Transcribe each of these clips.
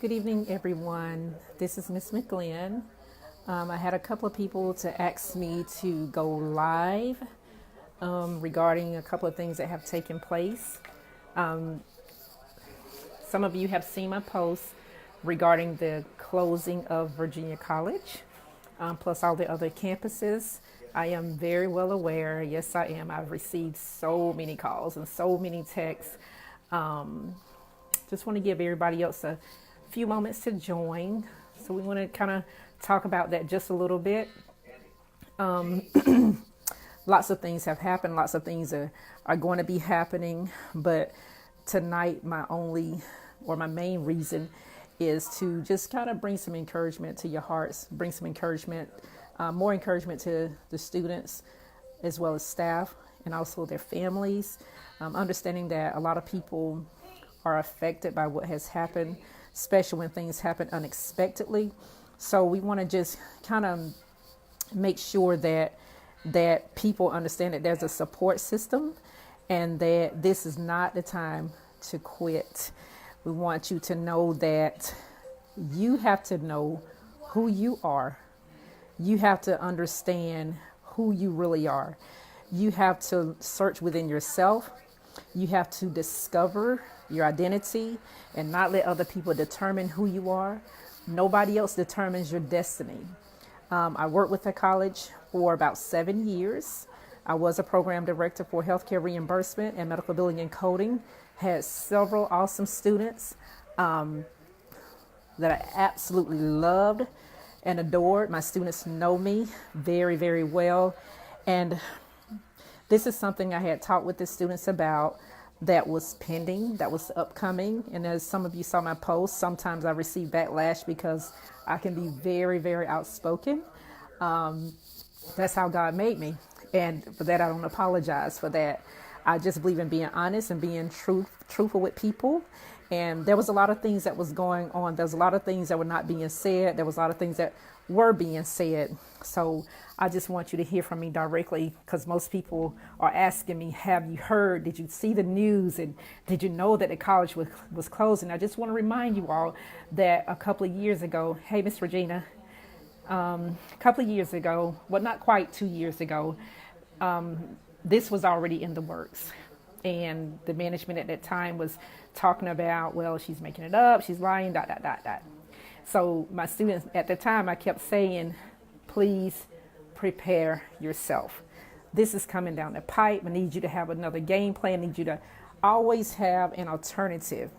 Good evening, everyone. This is Miss McGlynn. I had a couple of people to ask me to go live regarding a couple of things that have taken place. Some of you have seen my posts regarding the closing of Virginia College, plus all the other campuses. I am very well aware. Yes, I am. I've received so many calls and so many texts. Just want to give everybody else a few moments to join. So we want to kind of talk about that just a little bit. Lots of things have happened. Lots of things are going to be happening. But tonight, my main reason is to just kind of bring some encouragement to your hearts, bring some encouragement, more encouragement to the students as well as staff and also their families. Understanding that a lot of people are affected by what has happened, especially when things happen unexpectedly. So we want to just kind of make sure that people understand that there's a support system and that this is not the time to quit. We want you to know that you have to know who you are. You have to understand who you really are. You have to search within yourself. You have to discover your identity and not let other people determine who you are. Nobody else determines your destiny. I worked with the college for about 7 years. I was a program director for healthcare reimbursement and medical billing and coding. Had several awesome students that I absolutely loved and adored. My students know me very, very well. And this is something I had talked with the students about that was pending, that was upcoming. And as some of you saw my posts, sometimes I receive backlash because I can be very, very outspoken. That's how God made me. And for that, I don't apologize for that. I just believe in being honest and being truthful with people. And there was a lot of things that was going on. There was a lot of things that were not being said. There was a lot of things that were being said. So I just want you to hear from me directly, because most people are asking me, have you heard? Did you see the news? And did you know that the college was closing? I just want to remind you all that a couple of years ago, hey, Miss Regina, a couple of years ago, well, not quite 2 years ago, this was already in the works. And the management at that time was talking about, well, she's making it up, she's lying, ... So my students at the time, I kept saying, please prepare yourself. This is coming down the pipe. I need you to have another game plan. I need you to always have an alternative.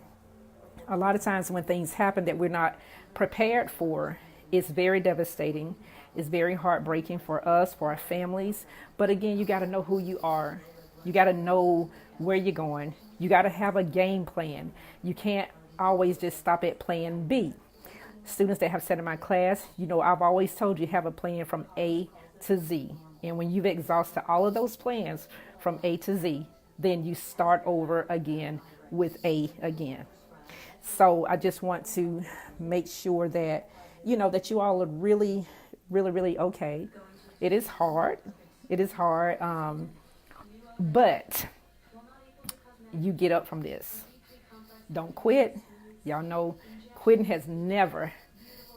A lot of times when things happen that we're not prepared for, it's very devastating. It's very heartbreaking for us, for our families. But again, you got to know who you are. You got to know where you're going. You got to have a game plan. You can't always just stop at plan B. Students that have sat in my class, I've always told you have a plan from A to Z. And when you've exhausted all of those plans from A to Z, then you start over again with A again. So I just want to make sure that, that you all are really, really, really okay. It is hard. But you get up from this. Don't quit. Y'all know quitting has never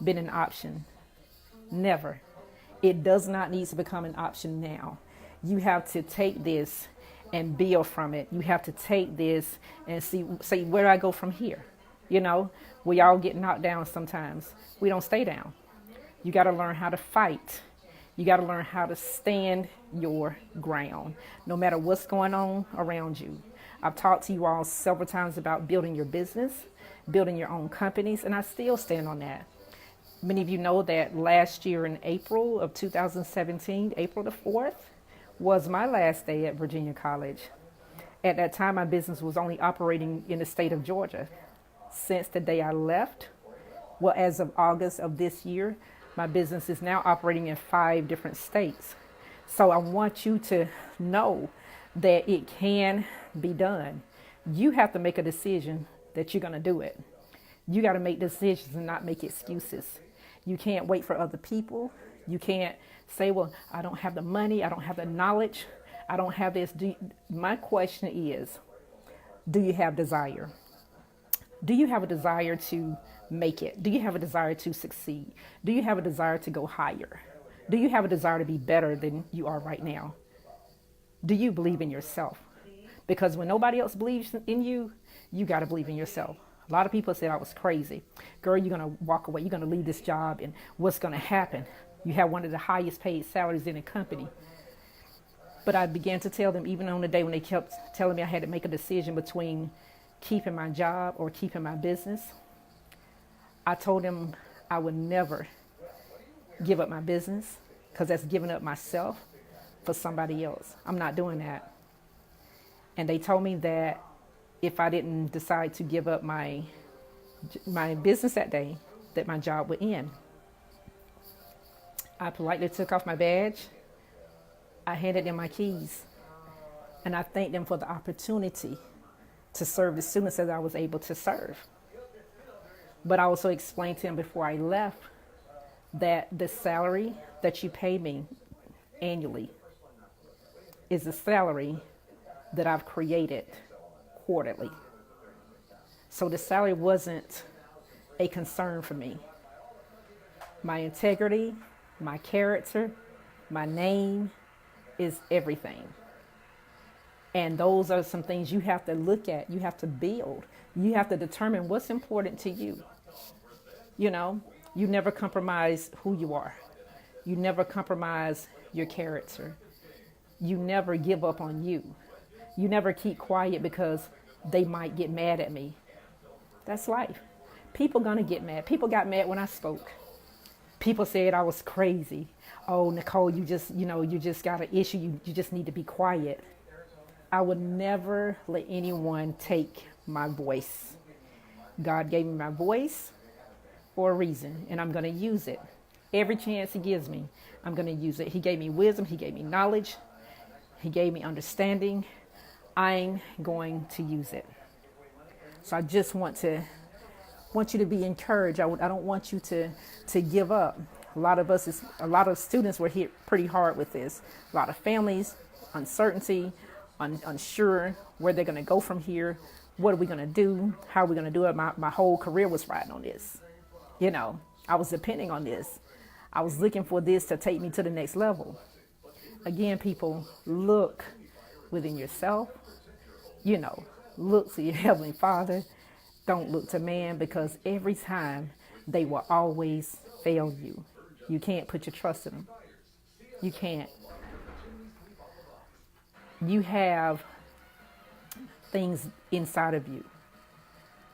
been an option. Never. It does not need to become an option now. You have to take this and build from it. You have to take this and say, where do I go from here? We all get knocked down sometimes. We don't stay down. You got to learn how to fight. You got to learn how to stand your ground, no matter what's going on around you. I've talked to you all several times about building your business, building your own companies, and I still stand on that. Many of you know that last year in April of 2017, April the 4th, was my last day at Virginia College. At that time, my business was only operating in the state of Georgia. Since the day I left, well, as of August of this year, my business is now operating in 5 different states. So I want you to know that it can be done. You have to make a decision that you're going to do it. You got to make decisions and not make excuses. You can't wait for other people. You can't say, well, I don't have the money. I don't have the knowledge. I don't have this. My question is, do you have desire? Do you have a desire to make it? Do you have a desire to succeed? Do you have a desire to go higher? Do you have a desire to be better than you are right now? Do you believe in yourself? Because when nobody else believes in you, you got to believe in yourself. A lot of people said I was crazy. Girl, you're going to walk away. You're going to leave this job. And what's going to happen? You have one of the highest paid salaries in the company. But I began to tell them, even on the day when they kept telling me I had to make a decision between keeping my job or keeping my business, I told them I would never give up my business, because that's giving up myself for somebody else. I'm not doing that. And they told me that if I didn't decide to give up my business that day, that my job would end. I politely took off my badge. I handed them my keys. And I thanked them for the opportunity to serve the students as I was able to serve. But I also explained to them before I left that the salary that you pay me annually is the salary that I've created quarterly. So the salary wasn't a concern for me. My integrity, my character, my name is everything. And those are some things you have to look at. You have to build. You have to determine what's important to you. You know, you never compromise who you are. You never compromise your character. You never give up on you. You never keep quiet because they might get mad at me. That's life. People gonna get mad. People got mad when I spoke. People said I was crazy. Oh, Nicole, you just got an issue. You just need to be quiet. I would never let anyone take my voice. God gave me my voice for a reason, and I'm going to use it. Every chance he gives me, I'm going to use it. He gave me wisdom. He gave me knowledge. He gave me understanding. I'm going to use it. So I just want you to be encouraged. I don't want you to give up. A lot of students were hit pretty hard with this. A lot of families, uncertainty, unsure where they're going to go from here. What are we going to do? How are we going to do it? My whole career was riding on this. You know, I was depending on this. I was looking for this to take me to the next level. Again, people, look within yourself. You know, look to your Heavenly Father. Don't look to man, because every time they will always fail you. You can't put your trust in them. You can't. You have things inside of you.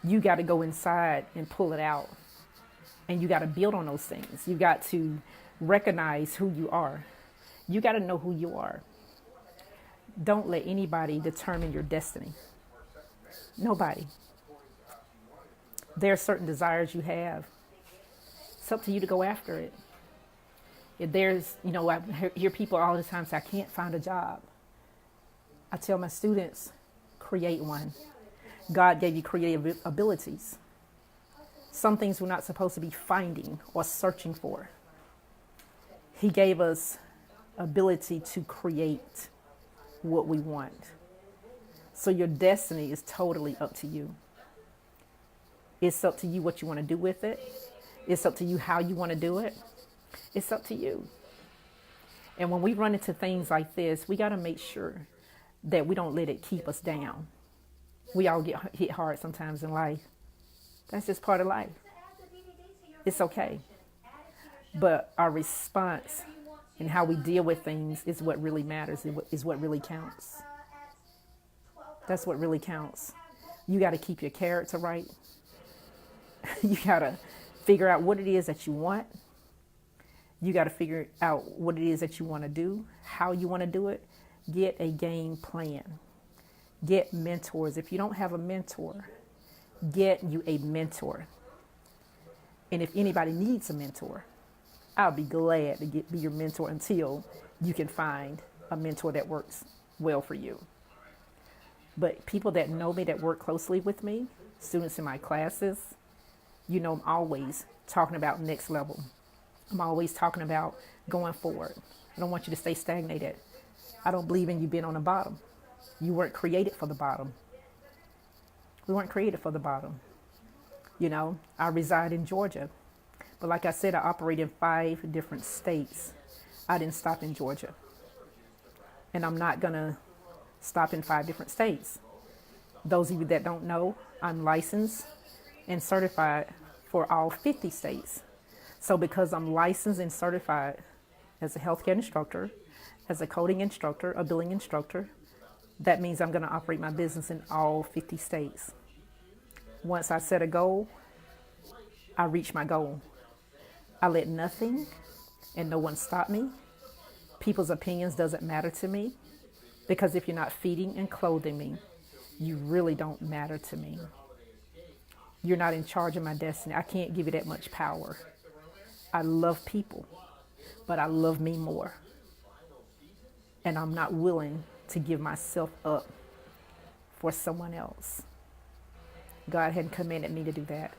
You got to go inside and pull it out. And you got to build on those things. You got to recognize who you are. You got to know who you are. Don't let anybody determine your destiny. Nobody. There are certain desires you have. It's up to you to go after it. If there's, I hear people all the time say, I can't find a job. I tell my students, create one. God gave you creative abilities. Some things we're not supposed to be finding or searching for. He gave us ability to create what we want. So your destiny is totally up to you. It's up to you what you want to do with it. It's up to you how you want to do it. It's up to you. And when we run into things like this, we got to make sure that we don't let it keep us down. We all get hit hard sometimes in life. That's just part of life. It's okay. But our response and how we deal with things is what really matters, is what really counts. That's what really counts. You got to keep your character right. You got to figure out what it is that you want. You got to figure out what it is that you want to do, how you want to do it. Get a game plan. Get mentors. If you don't have a mentor, get you a mentor. And if anybody needs a mentor, I'll be glad to be your mentor until you can find a mentor that works well for you. But people that know me, that work closely with me, students in my classes, I'm always talking about next level. I'm always talking about going forward. I don't want you to stay stagnated. I don't believe in you being on the bottom. You weren't created for the bottom. We weren't created for the bottom. I reside in Georgia. But like I said, I operate in 5 different states. I didn't stop in Georgia. And I'm not going to stop in 5 different states. Those of you that don't know, I'm licensed and certified for all 50 states. So because I'm licensed and certified as a healthcare instructor, as a coding instructor, a billing instructor, that means I'm going to operate my business in all 50 states. Once I set a goal, I reach my goal. I let nothing and no one stop me. People's opinions doesn't matter to me, because if you're not feeding and clothing me, you really don't matter to me. You're not in charge of my destiny. I can't give you that much power. I love people, but I love me more. And I'm not willing to give myself up for someone else. God hadn't commanded me to do that.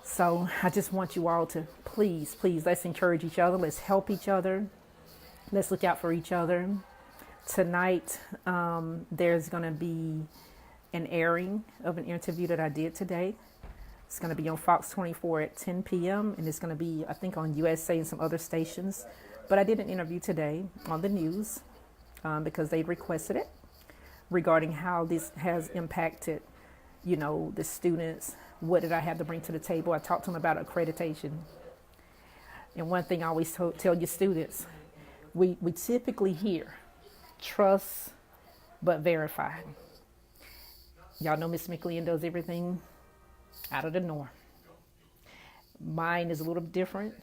So I just want you all to please, let's encourage each other. Let's help each other. Let's look out for each other. Tonight, there's going to be an airing of an interview that I did today. It's going to be on Fox 24 at 10 p.m. And it's going to be, I think, on USA and some other stations. But I did an interview today on the news because they requested it regarding how this has impacted, the students. What did I have to bring to the table? I talked to them about accreditation. And one thing I always tell your students, we typically hear trust but verify. Y'all know Miss McLean does everything out of the norm. Mine is a little different.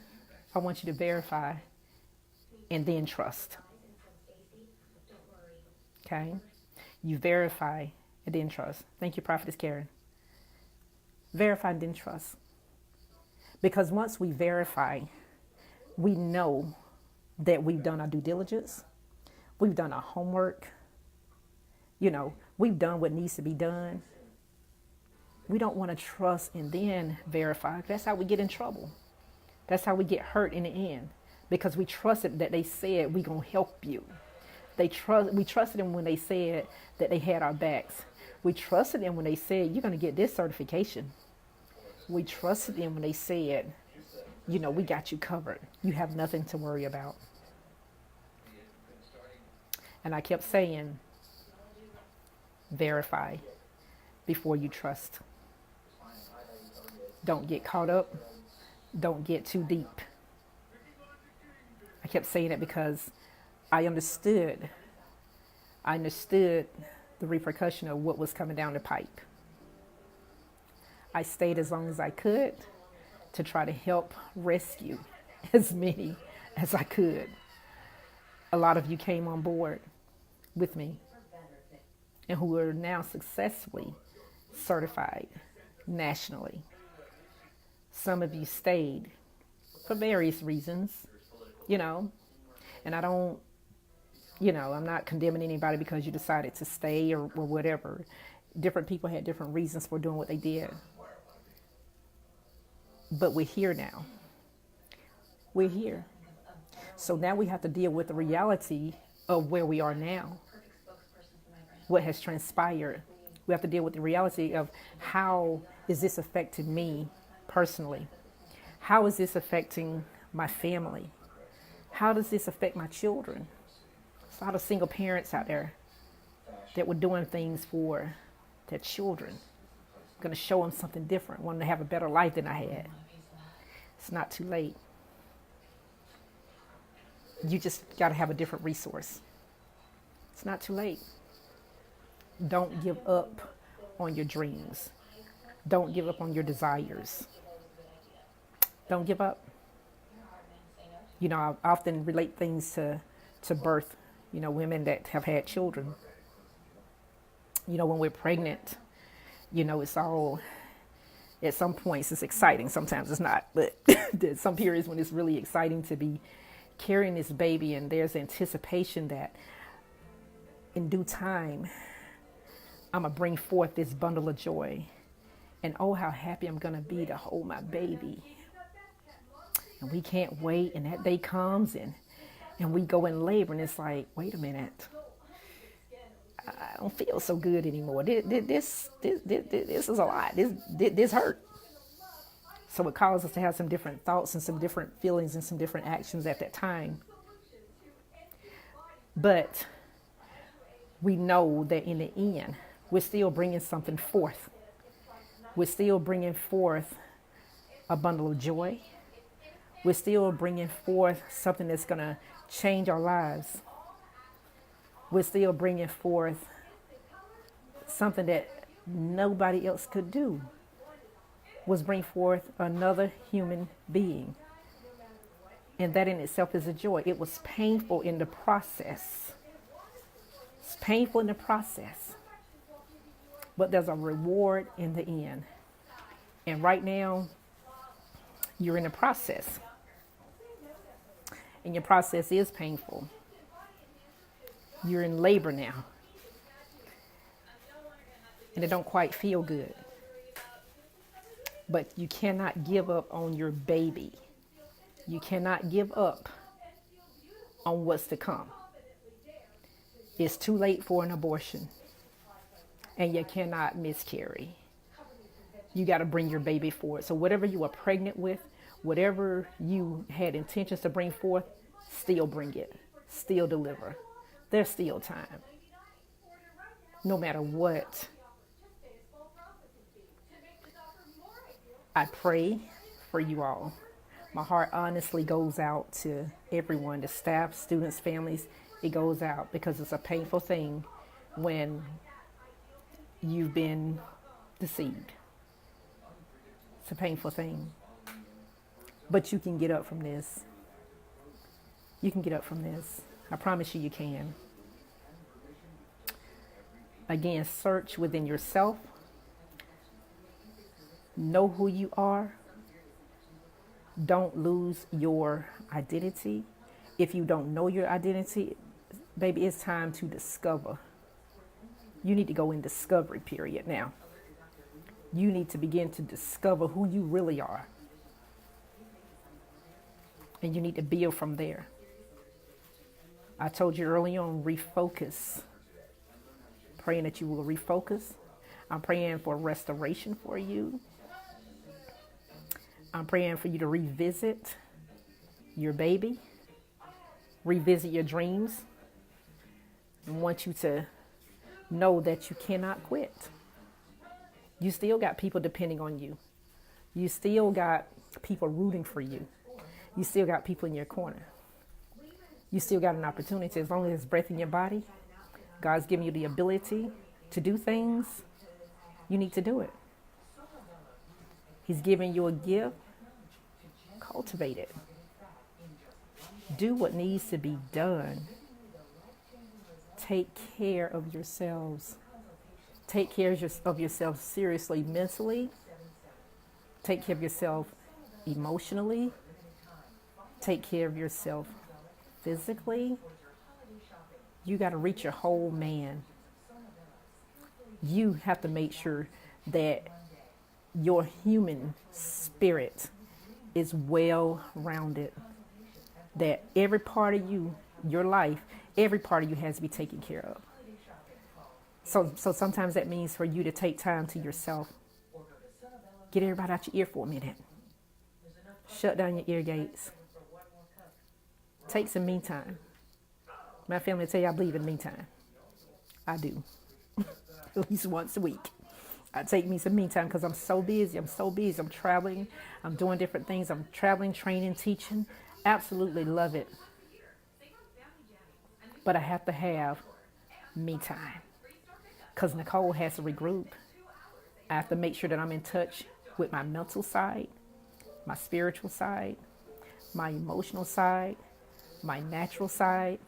I want you to verify and then trust. Okay? You verify and then trust. Thank you, Prophetess Karen. Verify and then trust. Because once we verify, we know that we've done our due diligence. We've done our homework. We've done what needs to be done. We don't want to trust and then verify. That's how we get in trouble. That's how we get hurt in the end. Because we trusted that they said we're going to help you. We trusted them when they said that they had our backs. We trusted them when they said you're going to get this certification. We trusted them when they said, we got you covered. You have nothing to worry about. And I kept saying, verify before you trust. Don't get caught up. Don't get too deep. I kept saying it because I understood the repercussion of what was coming down the pipe. I stayed as long as I could to try to help rescue as many as I could. A lot of you came on board with me and who are now successfully certified nationally. Some of you stayed for various reasons, and I don't, I'm not condemning anybody because you decided to stay or whatever. Different people had different reasons for doing what they did. But we're here now. We're here. So now we have to deal with the reality of where we are now. What has transpired. We have to deal with the reality of how is this affecting me personally? How is this affecting my family? How does this affect my children? There's a lot of single parents out there that were doing things for their children. Going to show them something different, wanting to have a better life than I had. It's not too late. You just got to have a different resource. It's not too late. Don't give up on your dreams. Don't give up on your desires. Don't give up. I often relate things to birth. Women that have had children. When we're pregnant, it's all, at some points it's exciting. Sometimes it's not, but there's some periods when it's really exciting to be carrying this baby, and there's anticipation that in due time, I'm going to bring forth this bundle of joy. And oh, how happy I'm going to be to hold my baby. And we can't wait. And that day comes and we go in labor. And it's like, wait a minute. I don't feel so good anymore. This is a lot. This hurt. So it causes us to have some different thoughts and some different feelings and some different actions at that time. But we know that in the end, we're still bringing something forth. We're still bringing forth a bundle of joy. We're still bringing forth something that's going to change our lives. We're still bringing forth something that nobody else could do, was bring forth another human being. And that in itself is a joy. It was painful in the process. It's painful in the process. But there's a reward in the end. And right now, you're in a process. And your process is painful. You're in labor now. And it don't quite feel good. But you cannot give up on your baby. You cannot give up on what's to come. It's too late for an abortion. And you cannot miscarry. You got to bring your baby forward. So whatever you are pregnant with, whatever you had intentions to bring forth, still bring it. Still deliver. There's still time. No matter what. I pray for you all. My heart honestly goes out to everyone, the staff, students, families. It goes out because it's a painful thing when you've been deceived. It's a painful thing. But you can get up from this. You can get up from this. I promise you, you can. Again, search within yourself. Know who you are. Don't lose your identity. If you don't know your identity, baby, it's time to discover. You need to go in discovery period now. You need to begin to discover who you really are. And you need to build from there. I told you early on, refocus. Praying that you will refocus. I'm praying for restoration for you. I'm praying for you to revisit your baby. Revisit your dreams. I want you to know that you cannot quit. You still got people depending on you. You still got people rooting for you. You still got people in your corner. You still got an opportunity. As long as there's breath in your body, God's giving you the ability to do things, you need to do it. He's giving you a gift. Cultivate it. Do what needs to be done. Take care of yourselves. Take care of yourself seriously, mentally. Take care of yourself emotionally. Take care of yourself physically. You got to reach your whole man. You have to make sure that your human spirit is well-rounded. That every part of you, your life, every part of you has to be taken care of. So sometimes that means for you to take time to yourself. Get everybody out your ear for a minute. Shut down your ear gates. Take some me time. My family will tell you I believe in me time. I do. At least once a week. I take me some me time because I'm so busy. I'm traveling. I'm doing different things. I'm traveling, training, teaching. Absolutely love it. But I have to have me time. Because Nicole has to regroup. I have to make sure that I'm in touch with my mental side, my spiritual side, my emotional side, my natural side.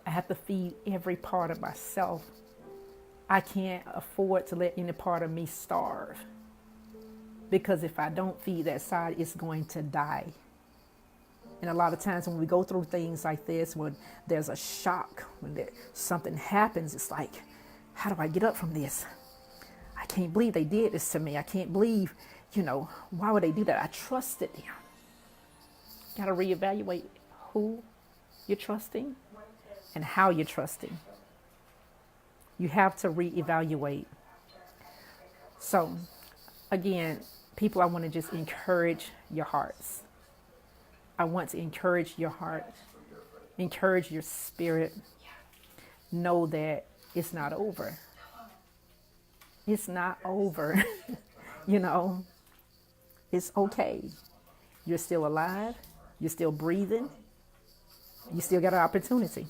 I have to feed every part of myself. I can't afford to let any part of me starve. Because if I don't feed that side, it's going to die. And a lot of times when we go through things like this, when there's a shock, when something happens, it's like, how do I get up from this? I can't believe they did this to me. I can't believe, why would they do that? I trusted them. Got to reevaluate who you're trusting and how you're trusting. You have to reevaluate. So, again, people, I want to just encourage your hearts. I want to encourage your heart, encourage your spirit. Know that it's not over. It's not over. You know, it's okay. You're still alive. You're still breathing. You still got an opportunity.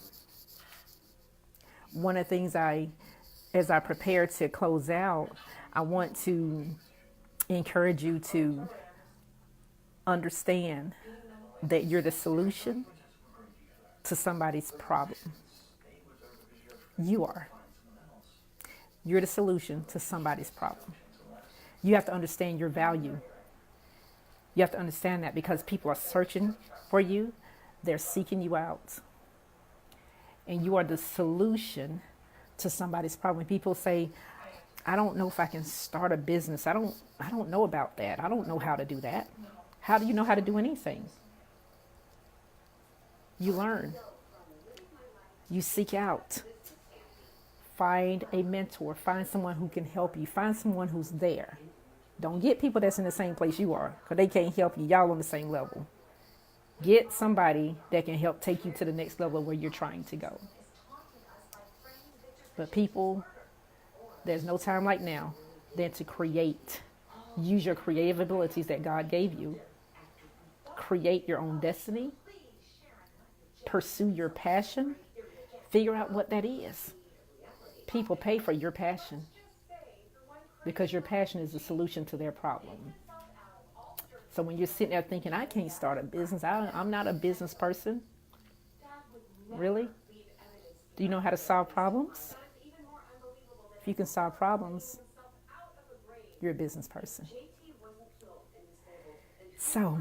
One of the things as I prepare to close out, I want to encourage you to understand that you're the solution to somebody's problem. You are. You're the solution to somebody's problem. You have to understand your value. You have to understand that because people are searching for you, they're seeking you out. And you are the solution to somebody's problem. When people say, I don't know if I can start a business. I don't know about that. I don't know how to do that. How do you know how to do anything? You learn. You seek out. Find a mentor. Find someone who can help you. Find someone who's there. Don't get people that's in the same place you are, because they can't help you. Y'all on the same level. Get somebody that can help take you to the next level where you're trying to go. But people, there's no time like now than to create. Use your creative abilities that God gave you. Create your own destiny. Pursue your passion. Figure out what that is. People pay for your passion because your passion is the solution to their problem. So when you're sitting there thinking, I can't start a business, I'm not a business person. Really? Do you know how to solve problems? If you can solve problems, you're a business person. So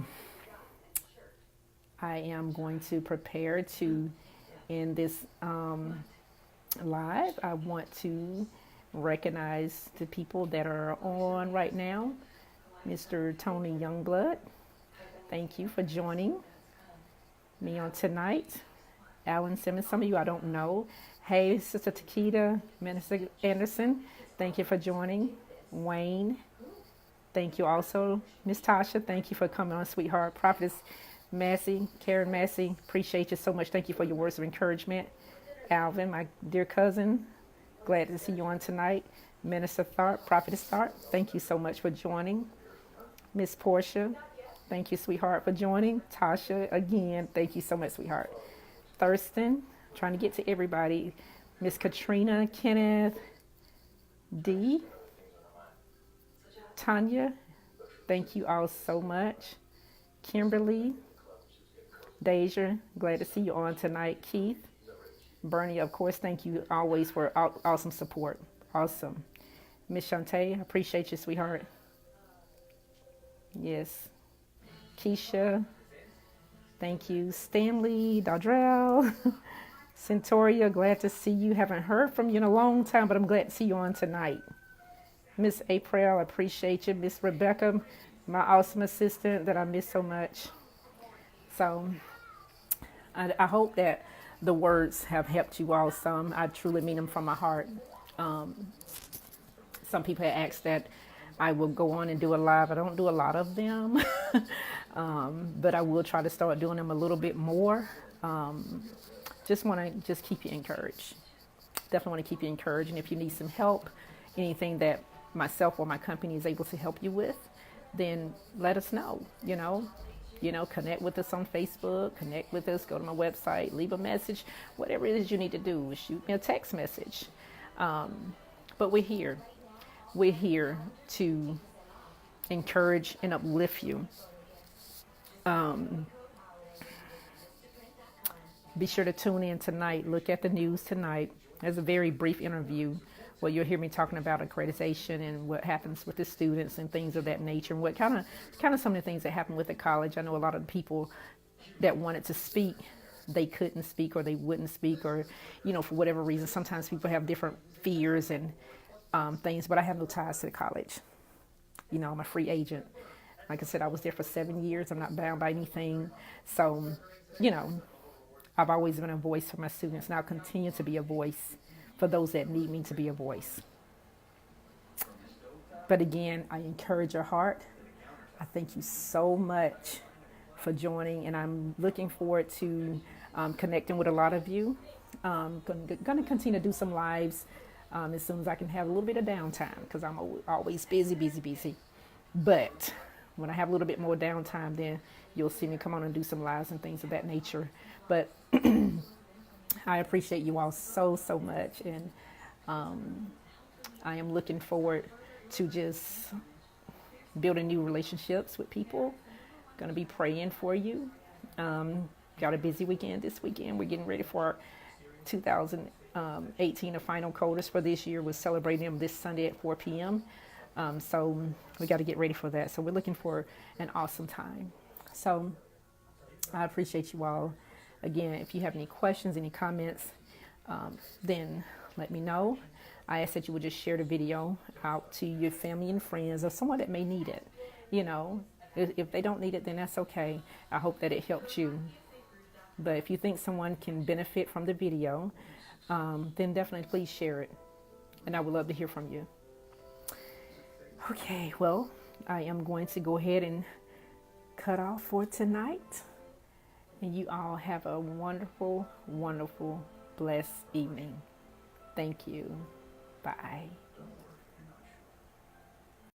I am going to prepare to end this live. I want to recognize the people that are on right now. Mr. Tony Youngblood, thank you for joining me on tonight. Alan Simmons, some of you I don't know. Hey, Sister Takeda, Minister Anderson, thank you for joining. Wayne, thank you also. Miss Tasha, thank you for coming on, sweetheart. Prophetess Massey, Karen Massey, appreciate you so much. Thank you for your words of encouragement. Alvin, my dear cousin, glad to see you on tonight. Minister Tharp, Prophetess Tharp, thank you so much for joining. Miss Portia, thank you, sweetheart, for joining. Tasha, again, thank you so much, sweetheart. Thurston, trying to get to everybody. Miss Katrina, Kenneth, D, Tanya, thank you all so much. Kimberly, Deja, glad to see you on tonight. Keith, Bernie, of course, thank you always for awesome support. Awesome. Miss Shantae, appreciate you, sweetheart. Yes. Keisha, thank you. Stanley, Dodrell, Centauria, glad to see you. Haven't heard from you in a long time, but I'm glad to see you on tonight. Miss April, I appreciate you. Miss Rebecca, my awesome assistant that I miss so much. So I hope that the words have helped you all some. I truly mean them from my heart. Some people have asked that I will go on and do a live. I don't do a lot of them, but I will try to start doing them a little bit more. Just want to keep you encouraged. Definitely want to keep you encouraged. And if you need some help, anything that myself or my company is able to help you with, then let us know. Connect with us on Facebook, connect with us, go to my website, leave a message, whatever it is you need to do. Shoot me a text message. But we're here. We're here to encourage and uplift you. Be sure to tune in tonight. Look at the news tonight. There's a very brief interview where you'll hear me talking about accreditation and what happens with the students and things of that nature, and what kind of some of the things that happen with the college. I know a lot of the people that wanted to speak, they couldn't speak or they wouldn't speak, or for whatever reason. Sometimes people have different fears and things, but I have no ties to the college. I'm a free agent. Like I said, I was there for 7 years. I'm not bound by anything. So, I've always been a voice for my students, and I'll continue to be a voice for those that need me to be a voice. But again, I encourage your heart. I thank you so much for joining, and I'm looking forward to connecting with a lot of you. Going to continue to do some lives as soon as I can have a little bit of downtime, because I'm always busy. But when I have a little bit more downtime, then you'll see me come on and do some lives and things of that nature. But I appreciate you all so much, and I am looking forward to just building new relationships with people. Going to be praying for you. Got a busy weekend this weekend. We're getting ready for our 2018, the final quotas for this year. We're celebrating them this Sunday at 4 p.m. So we got to get ready for that. So we're looking for an awesome time. So I appreciate you all. Again, if you have any questions, any comments, then let me know. I ask that you would just share the video out to your family and friends, or someone that may need it. You know, if they don't need it, then that's okay. I hope that it helped you. But if you think someone can benefit from the video, then definitely please share it. And I would love to hear from you. Okay, well, I am going to go ahead and cut off for tonight. And you all have a wonderful, blessed evening. Thank you. Bye.